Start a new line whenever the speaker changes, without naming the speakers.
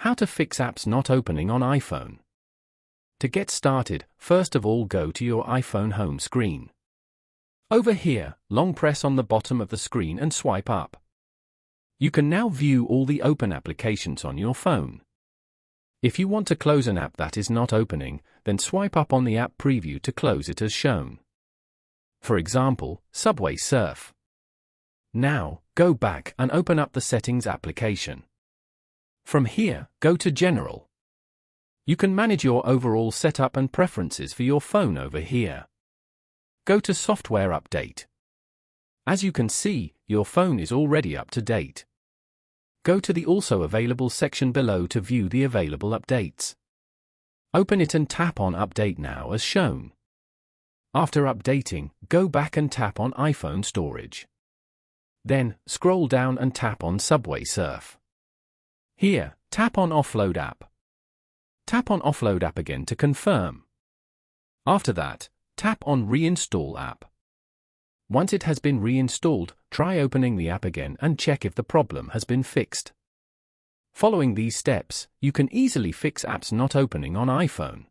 How to fix apps not opening on iPhone. To get started, first of all go to your iPhone home screen. Over here, long press on the bottom of the screen and swipe up. You can now view all the open applications on your phone. If you want to close an app that is not opening, then swipe up on the app preview to close it as shown. For example, Subway Surf. Now, go back and open up the Settings application. From here, go to General. You can manage your overall setup and preferences for your phone over here. Go to Software Update. As you can see, your phone is already up to date. Go to the Also Available section below to view the available updates. Open it and tap on Update Now as shown. After updating, go back and tap on iPhone Storage. Then, scroll down and tap on Subway Surf. Here, tap on Offload App. Tap on Offload App again to confirm. After that, tap on Reinstall App. Once it has been reinstalled, try opening the app again and check if the problem has been fixed. Following these steps, you can easily fix apps not opening on iPhone.